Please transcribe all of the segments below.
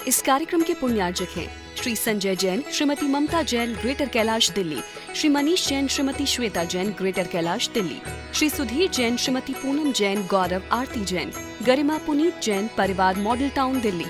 इस कार्यक्रम के पुण्यार्जक हैं श्री संजय जैन, श्रीमती ममता जैन, ग्रेटर कैलाश दिल्ली, श्री मनीष जैन, श्रीमती श्वेता जैन, ग्रेटर कैलाश दिल्ली, श्री सुधीर जैन, श्रीमती पूनम जैन, गौरव आरती जैन, गरिमा पुनीत जैन, परिवार मॉडल टाउन दिल्ली,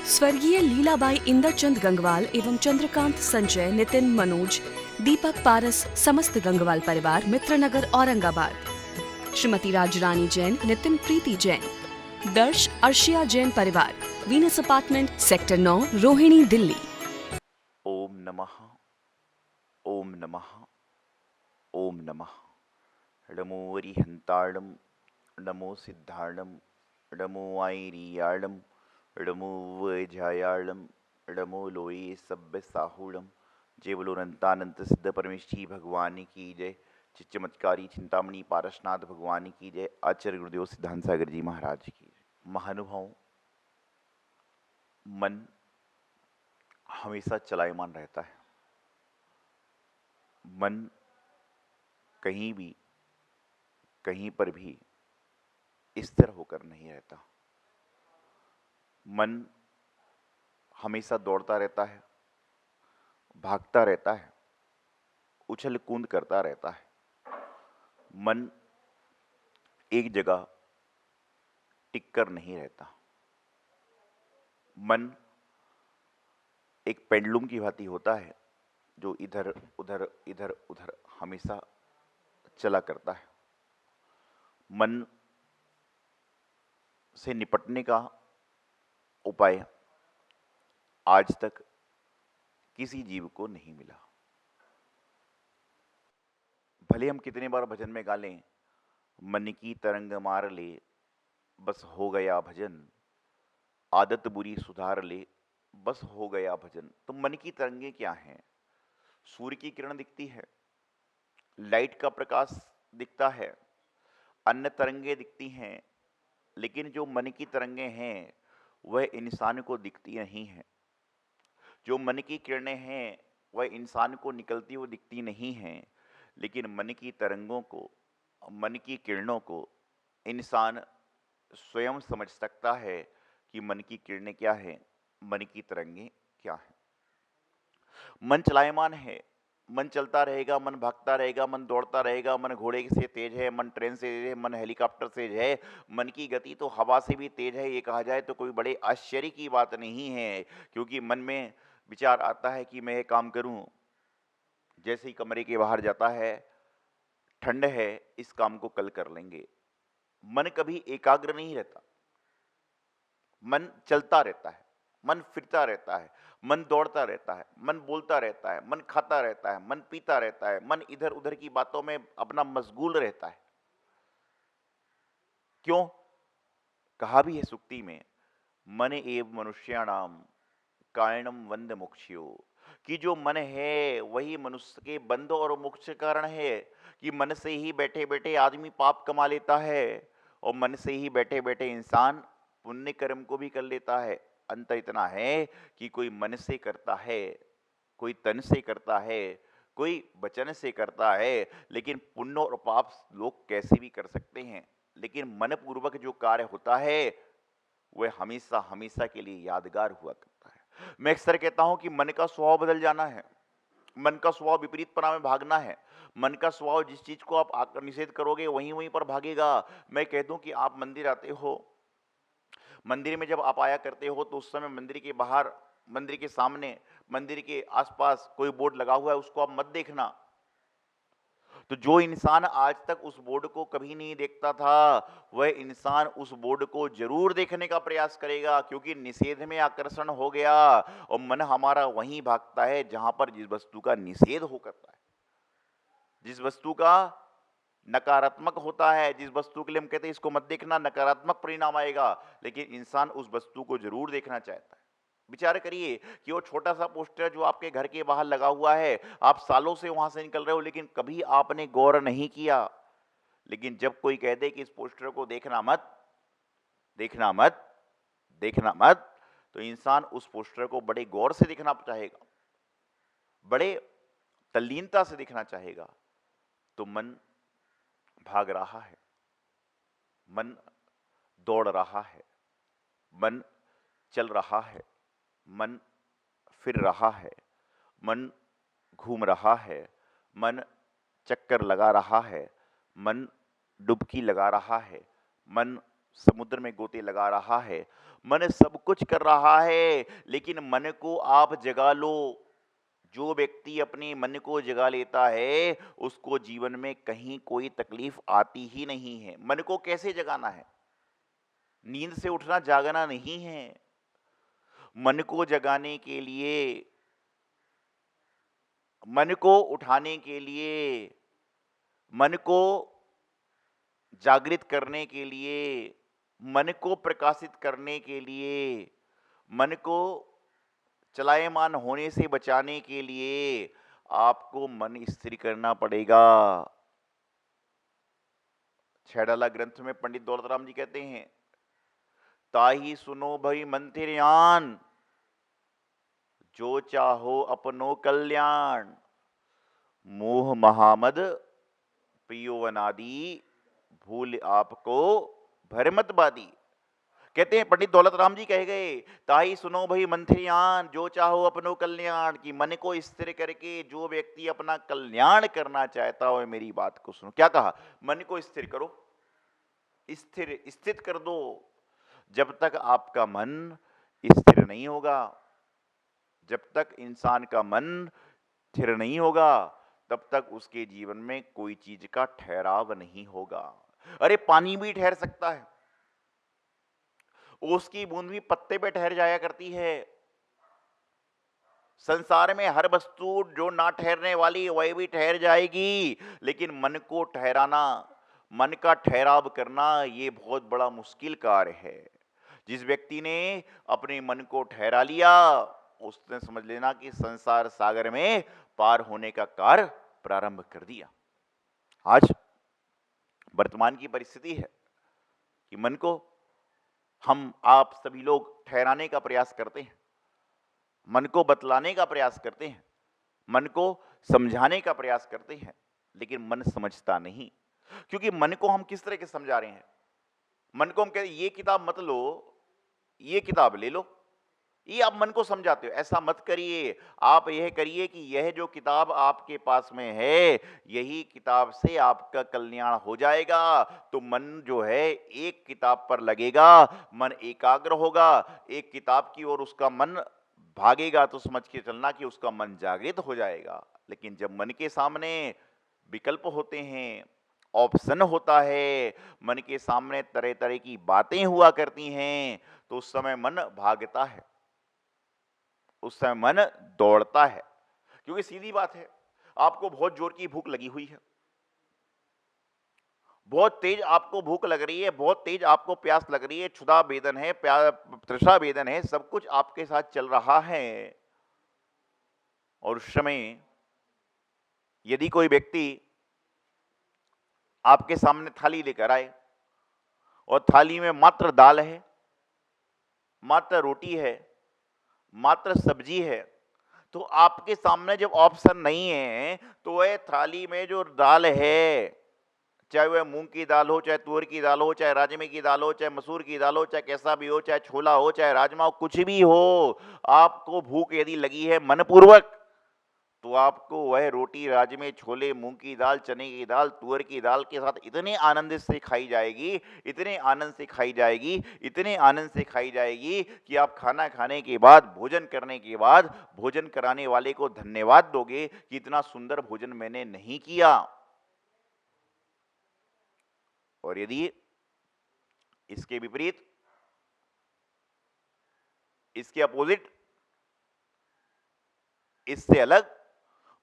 स्वर्गीय लीलाबाई इंदरचंद गंगवाल एवं चंद्रकांत संजय, नितिन मनोज, दीपक पारस, समस्त गंगवाल परिवार, मित्रनगर औरंगाबाद, श्रीमती राजरानी जैन, नितिन प्रीति जैन, दर्श अर्शिया जैन परिवार, Venus apartment, sector 9, Rohini, Delhi. Om नमः ओम नमः ओम नमः। नमो अरिहंताणं, नमो सिद्धाणं, नमो आयरियाणं, नमो वैजायाणं, नमो लोये सभ्य साहूणं। जय बोलो अनंतानंत सिद्ध परमेश्वरी भगवान की जय। चिच्चमत्कारी चिंतामणि पारसनाथ भगवान की जय। आचार्य गुरुदेव सिद्धांत सागर जी महाराज की जय। महानुभाव, मन हमेशा चलायमान रहता है। मन कहीं भी कहीं पर भी स्थिर होकर नहीं रहता। मन हमेशा दौड़ता रहता है, भागता रहता है, उछल कूद करता रहता है। मन एक जगह टिक कर नहीं रहता। मन एक पेंडुलम की भांति होता है जो इधर उधर इधर उधर हमेशा चला करता है। मन से निपटने का उपाय आज तक किसी जीव को नहीं मिला। भले हम कितने बार भजन में गा लें, मन की तरंग मार ले बस हो गया भजन, आदत बुरी सुधार ले बस हो गया भजन। तो मन की तरंगे क्या हैं? सूर्य की किरण दिखती है, लाइट का प्रकाश दिखता है, अन्य तरंगे दिखती हैं, लेकिन जो मन की तरंगे हैं वह इंसान को दिखती नहीं है। जो मन की किरणें हैं वह इंसान को निकलती हुई दिखती नहीं हैं, लेकिन मन की तरंगों को, मन की किरणों को इंसान स्वयं समझ सकता है कि मन की किरणें क्या है, मन की तरंगे क्या है। मन चलायमान है, मन चलता रहेगा, मन भागता रहेगा, मन दौड़ता रहेगा। मन घोड़े से तेज है, मन ट्रेन से तेज है, मन हेलीकॉप्टर से तेज है, मन की गति तो हवा से भी तेज है। ये कहा जाए तो कोई बड़े आश्चर्य की बात नहीं है, क्योंकि मन में विचार आता है कि मैं ये काम करूं, जैसे ही कमरे के बाहर जाता है, ठंड है, इस काम को कल कर लेंगे। मन कभी एकाग्र नहीं रहता, मन चलता रहता है, मन फिरता रहता है, मन दौड़ता रहता है, मन बोलता रहता है, मन खाता रहता है, मन पीता रहता है, मन इधर उधर की बातों में अपना मशगूल रहता है। क्यों? कहा भी है सुक्ति में, मन एव मनुष्याणाम कारणम वंद मोक्षयो, कि जो मन है वही मनुष्य के बंध और मोक्ष कारण है। कि मन से ही बैठे बैठे आदमी पाप कमा लेता है, और मन से ही बैठे बैठे इंसान पुण्य कर्म को भी कर लेता है। अंतर इतना है कि कोई मन से करता है, कोई तन से करता है, कोई वचन से करता है, लेकिन पुण्य और पाप लोग कैसे भी कर सकते हैं, लेकिन मन पूर्वक जो कार्य होता है वह हमेशा हमेशा के लिए यादगार हुआ करता है। मैं अक्सर कहता हूं कि मन का स्वभाव बदल जाना है, मन का स्वभाव विपरीत पना में भागना है। मन का स्वभाव जिस चीज को आप आकर निषेध करोगे वहीं वहीं पर भागेगा। मैं कह दूं कि आप मंदिर आते हो, मंदिर में जब आप आया करते हो तो उस समय मंदिर के बाहर, मंदिर के सामने, मंदिर के आसपास कोई बोर्ड लगा हुआ है, उसको आप मत देखना। तो जो इंसान आज तक उस बोर्ड को कभी नहीं देखता था, वह इंसान उस बोर्ड को जरूर देखने का प्रयास करेगा, क्योंकि निषेध में आकर्षण हो गया। और मन हमारा वहीं भागता है जहां पर जिस वस्तु का निषेध हो करता है, जिस वस्तु का नकारात्मक होता है, जिस वस्तु के लिए हम कहते हैं इसको मत देखना, नकारात्मक परिणाम आएगा, लेकिन इंसान उस वस्तु को जरूर देखना चाहता है। विचार करिए कि वो छोटा सा पोस्टर जो आपके घर के बाहर लगा हुआ है, आप सालों से वहां से निकल रहे हो, लेकिन कभी आपने गौर नहीं किया। लेकिन जब कोई कह दे कि इस पोस्टर को देखना मत, देखना मत, देखना मत, तो इंसान उस पोस्टर को बड़े गौर से देखना चाहेगा, बड़े तल्लीनता से देखना चाहेगा। तो मन भाग रहा है, मन दौड़ रहा है, मन चल रहा है, मन फिर रहा है, मन घूम रहा है, मन चक्कर लगा रहा है, मन डुबकी लगा रहा है, मन समुद्र में गोते लगा रहा है, मन सब कुछ कर रहा है, लेकिन मन को आप जगा लो। जो व्यक्ति अपने मन को जगा लेता है उसको जीवन में कहीं कोई तकलीफ आती ही नहीं है। मन को कैसे जगाना है? नींद से उठना जागना नहीं है। मन को जगाने के लिए, मन को उठाने के लिए, मन को जागृत करने के लिए, मन को प्रकाशित करने के लिए, मन को चलायमान होने से बचाने के लिए आपको मन स्थिर करना पड़ेगा। छैडाला ग्रंथ में पंडित दौलतराम जी कहते हैं, ताही सुनो भई मंथिरयान, जो चाहो अपनो कल्याण, मोह महामद पियो अनादि, भूल आपको भरमत बादी। कहते हैं पंडित दौलतराम जी कह गए, ताही सुनो भई मंथरियान, जो चाहो अपनो कल्याण, की मन को स्थिर करके जो व्यक्ति अपना कल्याण करना चाहता हो मेरी बात को सुनो। क्या कहा? मन को स्थिर करो, स्थिर स्थित कर दो। जब तक आपका मन स्थिर नहीं होगा, जब तक इंसान का मन स्थिर नहीं होगा, तब तक उसके जीवन में कोई चीज का ठहराव नहीं होगा। अरे पानी भी ठहर सकता है, ओस की बूंद भी पत्ते पे ठहर जाया करती है। संसार में हर वस्तु जो ना ठहरने वाली वह भी ठहर जाएगी, लेकिन मन को ठहराना, मन का ठहराव करना ये बहुत बड़ा मुश्किल कार्य है। जिस व्यक्ति ने अपने मन को ठहरा लिया उसने समझ लेना कि संसार सागर में पार होने का कार्य प्रारंभ कर दिया। आज वर्तमान की परिस्थिति है कि मन को हम आप सभी लोग ठहराने का प्रयास करते हैं, मन को बतलाने का प्रयास करते हैं, मन को समझाने का प्रयास करते हैं, लेकिन मन समझता नहीं। क्योंकि मन को हम किस तरह के समझा रहे हैं? मन को हम कहते ये किताब मत लो, ये किताब ले लो, ये आप मन को समझाते हो। ऐसा मत करिए, आप यह करिए कि यह जो किताब आपके पास में है, यही किताब से आपका कल्याण हो जाएगा। तो मन जो है एक किताब पर लगेगा, मन एकाग्र होगा, एक किताब की ओर उसका मन भागेगा, तो समझ के चलना कि उसका मन जागृत हो जाएगा। लेकिन जब मन के सामने विकल्प होते हैं, ऑप्शन होता है, मन के सामने तरह तरह की बातें हुआ करती हैं, तो उस समय मन भागता है, उस समय मन दौड़ता है। क्योंकि सीधी बात है, आपको बहुत जोर की भूख लगी हुई है, बहुत तेज आपको भूख लग रही है, बहुत तेज आपको प्यास लग रही है, क्षुधा वेदन है, तृषा वेदन है, सब कुछ आपके साथ चल रहा है। और उस समय यदि कोई व्यक्ति आपके सामने थाली लेकर आए और थाली में मात्र दाल है, मात्र रोटी है, मात्र सब्जी है, तो आपके सामने जब ऑप्शन नहीं है तो वह थाली में जो दाल है, चाहे वह मूंग की दाल हो, चाहे तुअर की दाल हो, चाहे राजमे की दाल हो, चाहे मसूर की दाल हो, चाहे कैसा भी हो, चाहे छोला हो, चाहे राजमा हो, कुछ भी हो, आपको भूख यदि लगी है मनपूर्वक, तो आपको वह रोटी, राजमे, छोले, मूंग की दाल, चने की दाल, तुअर की दाल के साथ इतने आनंद से खाई जाएगी, इतने आनंद से खाई जाएगी, इतने आनंद से खाई जाएगी कि आप खाना खाने के बाद, भोजन करने के बाद, भोजन कराने वाले को धन्यवाद दोगे कि इतना सुंदर भोजन मैंने नहीं किया। और यदि इसके विपरीत, इसके अपोजिट, इससे अलग,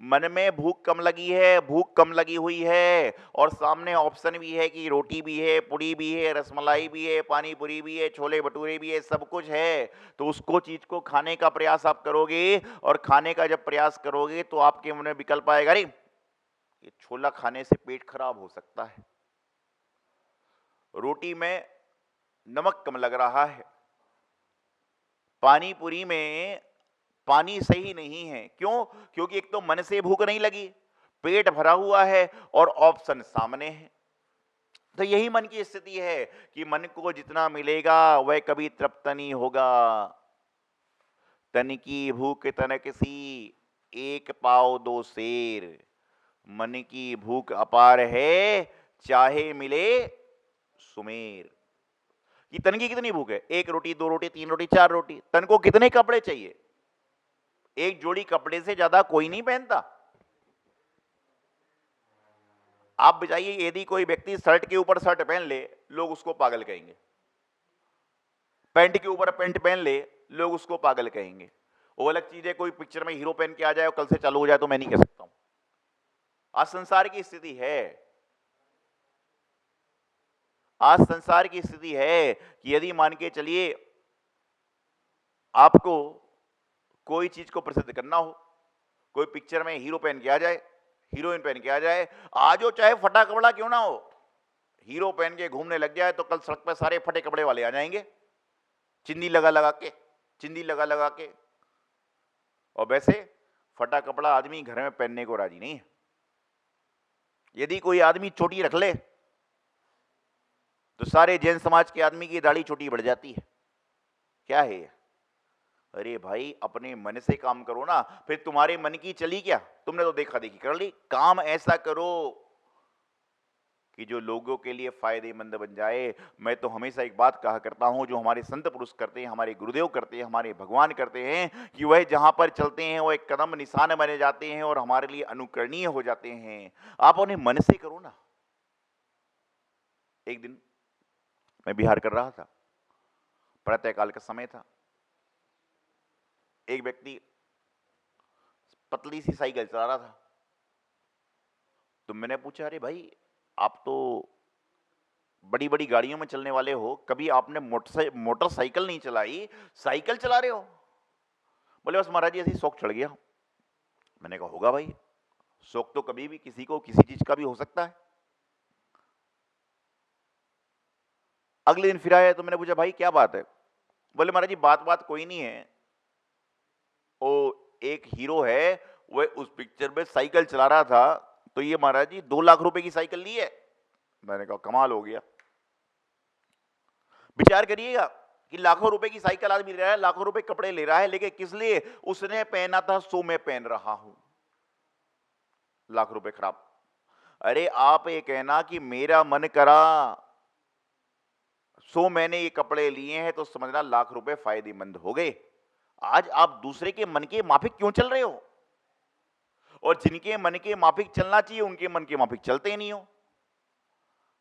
मन में भूख कम लगी है, भूख कम लगी हुई है, और सामने ऑप्शन भी है कि रोटी भी है, पूड़ी भी है, रसमलाई भी है, पानी पूरी भी है, छोले भटूरे भी है, सब कुछ है, तो उसको चीज को खाने का प्रयास आप करोगे। और खाने का जब प्रयास करोगे तो आपके मन में विकल्प आएगा, अरे ये छोला खाने से पेट खराब हो सकता है, रोटी में नमक कम लग रहा है, पानी पूरी में पानी सही नहीं है। क्यों? क्योंकि एक तो मन से भूख नहीं लगी, पेट भरा हुआ है और ऑप्शन सामने है। तो यही मन की स्थिति है कि मन को जितना मिलेगा वह कभी तृप्त नहीं होगा। तन की भूख तनक सी, एक पाव दो शेर। मन की भूख अपार है, चाहे मिले सुमेर। कि तन की कितनी भूख है? एक रोटी, दो रोटी, तीन रोटी, चार रोटी। तन को कितने कपड़े चाहिए? एक जोड़ी कपड़े से ज्यादा कोई नहीं पहनता। आप बताइए, यदि कोई व्यक्ति शर्ट के ऊपर शर्ट पहन ले, लोग उसको पागल कहेंगे। पैंट के ऊपर पैंट पहन ले, लोग उसको पागल कहेंगे। वो अलग चीज है, कोई पिक्चर में हीरो पहन के आ जाए और कल से चालू हो जाए तो मैं नहीं कह सकता हूं। आज संसार की स्थिति है, आज संसार की स्थिति है कि यदि मान के चलिए आपको कोई चीज को प्रसिद्ध करना हो, कोई पिक्चर में हीरो पहन के आ जाए, हीरोइन पहन के आ जाए, आज वो चाहे फटा कपड़ा क्यों ना हो, हीरो पहन के घूमने लग जाए तो कल सड़क पर सारे फटे कपड़े वाले आ जाएंगे, चिंदी लगा लगा के, चिंदी लगा लगा के। और वैसे फटा कपड़ा आदमी घर में पहनने को राजी नहीं है। यदि कोई आदमी चोटी रख ले तो सारे जैन समाज के आदमी की दाढ़ी छोटी बढ़ जाती है। क्या है? अरे भाई, अपने मन से काम करो ना, फिर तुम्हारे मन की चली क्या? तुमने तो देखा देखी कर ली। काम ऐसा करो कि जो लोगों के लिए फायदेमंद बन जाए। मैं तो हमेशा एक बात कहा करता हूं, जो हमारे संत पुरुष करते हैं, हमारे गुरुदेव करते हैं, हमारे भगवान करते हैं, कि वह जहां पर चलते हैं वो एक कदम निशान बने जाते हैं और हमारे लिए अनुकरणीय हो जाते हैं। आप उन्हें मन से करो ना। एक दिन मैं बिहार कर रहा था, प्रातःकाल का समय था। एक व्यक्ति पतली सी साइकिल चला रहा था, तो मैंने पूछा, अरे भाई, आप तो बड़ी बड़ी गाड़ियों में चलने वाले हो, कभी आपने मोटरसाइकिल नहीं चलाई, साइकिल चला रहे हो? बोले, बस महाराज जी ऐसी शौक चढ़ गया। मैंने कहा, होगा भाई, शौक तो कभी भी किसी को किसी चीज का भी हो सकता है। अगले दिन फिर आया तो मैंने पूछा, भाई क्या बात है? बोले, महाराज जी बात बात कोई नहीं है, वो एक हीरो है, वह उस पिक्चर में साइकिल चला रहा था, तो ये महाराज जी 2 लाख रुपए की साइकिल ली है। मैंने कहा, कमाल हो गया। विचार करिएगा कि लाखों रुपए की साइकिल आदमी ले रहा है, लाखों रुपए कपड़े ले रहा है, लेकिन किस लिए? उसने पहना था सो मैं पहन रहा हूं। लाख रुपए खराब। अरे आप ये कहना कि मेरा मन करा सो मैंने ये कपड़े लिए हैं, तो समझना लाख रुपए फायदेमंद हो गए। आज आप दूसरे के मन के माफिक क्यों चल रहे हो? और जिनके मन के माफिक चलना चाहिए उनके मन के माफिक चलते ही नहीं हो।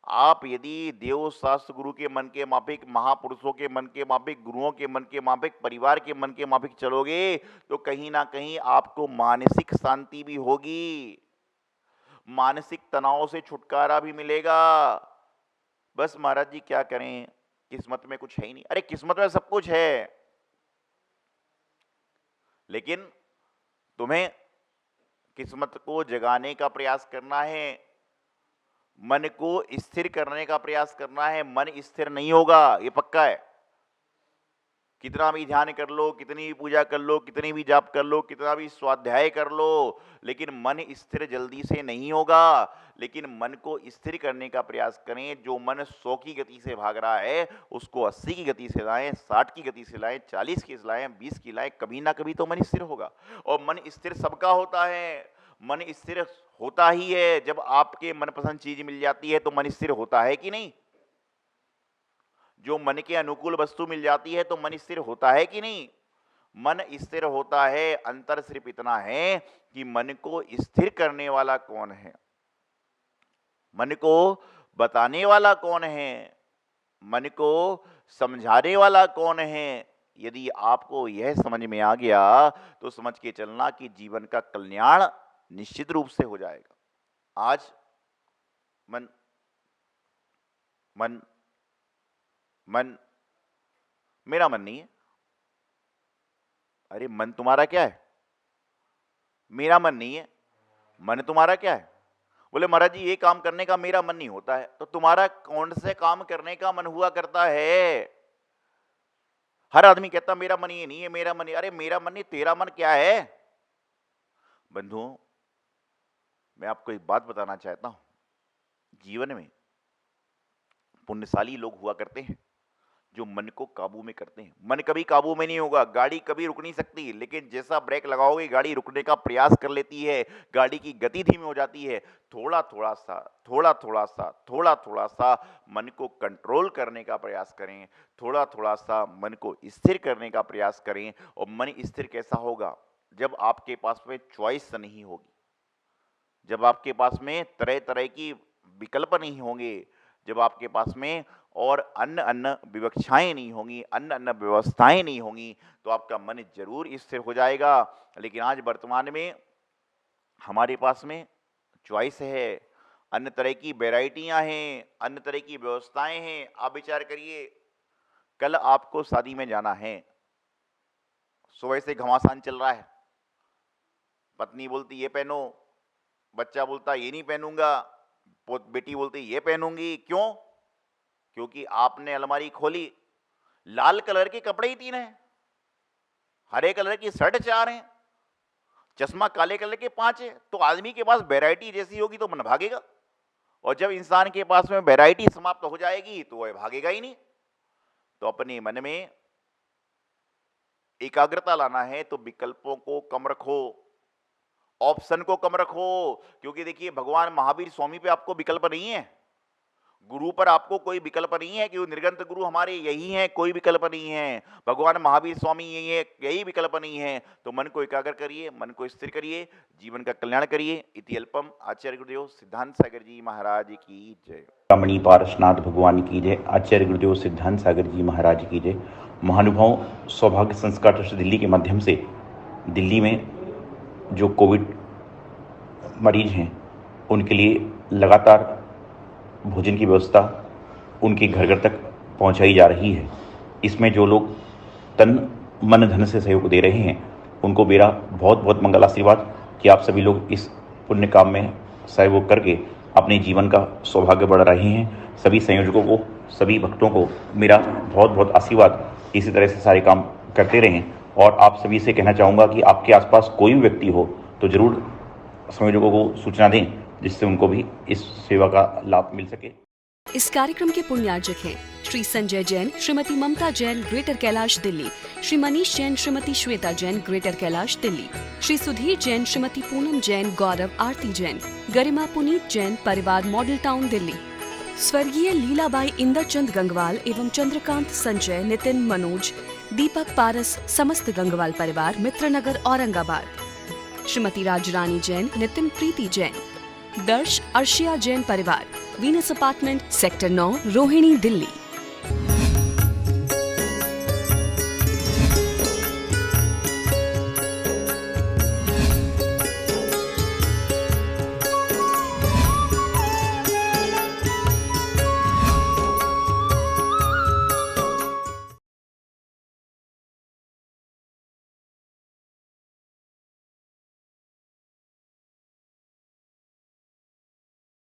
आप यदि देव शास्त्र गुरु के मन के माफिक, महापुरुषों के मन के माफिक, गुरुओं के मन के माफिक, परिवार के मन के माफिक चलोगे तो कहीं ना कहीं आपको मानसिक शांति भी होगी, मानसिक तनाव से छुटकारा भी मिलेगा। बस महाराज जी क्या करें, किस्मत में कुछ है ही नहीं। अरे किस्मत में सब कुछ है, लेकिन तुम्हें किस्मत को जगाने का प्रयास करना है, मन को स्थिर करने का प्रयास करना है। मन स्थिर नहीं होगा, ये पक्का है। कितना भी ध्यान कर लो, कितनी भी पूजा कर लो, कितनी भी जाप कर लो, कितना भी स्वाध्याय कर लो, लेकिन मन स्थिर जल्दी से नहीं होगा। लेकिन मन को स्थिर करने का प्रयास करें। जो मन 100 की गति से भाग रहा है उसको 80 की गति से लाएं, 60 की गति से लाएं, 40 की लाएं, 20 की लाएं, कभी ना कभी तो मन स्थिर होगा। और मन स्थिर सबका होता है। मन स्थिर होता ही है जब आपके मनपसंद चीज मिल जाती है, तो मन स्थिर होता है कि नहीं? जो मन के अनुकूल वस्तु मिल जाती है तो मन स्थिर होता है कि नहीं? मन स्थिर होता है। अंतर सिर्फ इतना है कि मन को स्थिर करने वाला कौन है, मन को बताने वाला कौन है, मन को समझाने वाला कौन है। यदि आपको यह समझ में आ गया तो समझ के चलना कि जीवन का कल्याण निश्चित रूप से हो जाएगा। आज मन मन मन मेरा मन नहीं है। अरे मन तुम्हारा क्या है? मेरा मन नहीं है। मन तुम्हारा क्या है? बोले, महाराज जी ये काम करने का मेरा मन नहीं होता है। तो तुम्हारा कौन से काम करने का मन हुआ करता है? हर आदमी कहता मेरा मन ये नहीं है, मेरा मन। अरे मेरा मन नहीं, तेरा मन क्या है? बंधुओं, मैं आपको एक बात बताना चाहता हूं। जीवन में पुण्यशाली लोग हुआ करते हैं जो मन को काबू में करते हैं। मन कभी काबू में नहीं होगा, गाड़ी कभी रुक नहीं सकती, लेकिन जैसा ब्रेक लगाओगे गाड़ी रुकने का प्रयास कर लेती है, गाड़ी की गति धीमी हो जाती है। थोड़ा थोड़ा सा, थोड़ा थोड़ा सा, थोड़ा थोड़ा सा मन को कंट्रोल करने का प्रयास करें, थोड़ा थोड़ा सा मन को स्थिर करने का प्रयास करें। और मन स्थिर कैसा होगा? जब आपके पास में चॉइस नहीं होगी, जब आपके पास में तरह तरह की विकल्प नहीं होंगे, जब आपके पास में और अन्य अन्य विवक्षाएं नहीं होंगी, अन्य अन्य व्यवस्थाएं नहीं होंगी, तो आपका मन जरूर स्थिर हो जाएगा। लेकिन आज वर्तमान में हमारे पास में चॉइस है, अन्य तरह की वैरायटियां हैं, अन्य तरह की व्यवस्थाएं हैं। आप विचार करिए, कल आपको शादी में जाना है, सुबह से घमासान चल रहा है, पत्नी बोलती ये पहनो, बच्चा बोलता ये नहीं पहनूंगा, बेटी बोलती ये पहनूंगी। क्यों? क्योंकि आपने अलमारी खोली, लाल कलर के कपड़े ही 3 हैं, हरे कलर की शर्ट 4 हैं, चश्मा काले कलर के 5 है। तो आदमी के पास वैरायटी जैसी होगी तो मन भागेगा, और जब इंसान के पास में वैरायटी समाप्त हो जाएगी तो वह भागेगा ही नहीं। तो अपने मन में एकाग्रता लाना है तो विकल्पों को कम रखो, ऑप्शन को कम रखो। क्योंकि देखिए, भगवान महावीर स्वामी पे आपको विकल्प नहीं है, गुरु पर आपको कोई विकल्प नहीं है कि वो निर्गंत गुरु हमारे यही हैं, कोई विकल्प नहीं है। भगवान महावीर स्वामी यही है, यही विकल्प नहीं है। तो मन को एकाग्र करिए, मन को स्थिर करिए, जीवन का कल्याण करिए। इति अल्पम। आचार्य गुरुदेव सिद्धांत सागर जी महाराज की जय। रमणी पारसनाथ भगवान की जय। आचार्य गुरुदेव सिद्धांत सागर जी महाराज की जय। महानुभाव सौभाग्य संस्कार ट्रस्ट दिल्ली के माध्यम से दिल्ली में जो कोविड मरीज हैं उनके लिए लगातार भोजन की व्यवस्था उनके घर घर तक पहुंचाई जा रही है। इसमें जो लोग तन मन धन से सहयोग दे रहे हैं उनको मेरा बहुत बहुत मंगल आशीर्वाद कि आप सभी लोग इस पुण्य काम में सहयोग करके अपने जीवन का सौभाग्य बढ़ा रहे हैं। सभी संयोजकों को, सभी भक्तों को मेरा बहुत बहुत आशीर्वाद। इसी तरह से सारे काम करते रहें। और आप सभी से कहना चाहूँगा कि आपके आसपास कोई भी व्यक्ति हो तो ज़रूर संयोजकों को सूचना दें, जिससे उनको भी इस सेवा का लाभ मिल सके। इस कार्यक्रम के पुण्यार्जक हैं श्री संजय जैन, श्रीमती ममता जैन, ग्रेटर कैलाश दिल्ली, श्री मनीष जैन, श्रीमती श्वेता जैन, ग्रेटर कैलाश दिल्ली, श्री सुधीर जैन, श्रीमती पूनम जैन, गौरव आरती जैन, गरिमा पुनीत जैन, परिवार मॉडल टाउन दिल्ली, स्वर्गीय लीलाबाई इंदरचंद गंगवाल एवं चंद्रकांत संजय, नितिन मनोज, दीपक पारस, समस्त गंगवाल परिवार, मित्रनगर औरंगाबाद, श्रीमती राजरानी जैन, नितिन प्रीति जैन, दर्श अर्शिया जैन परिवार, Venus apartment, sector 9, Rohini, Delhi.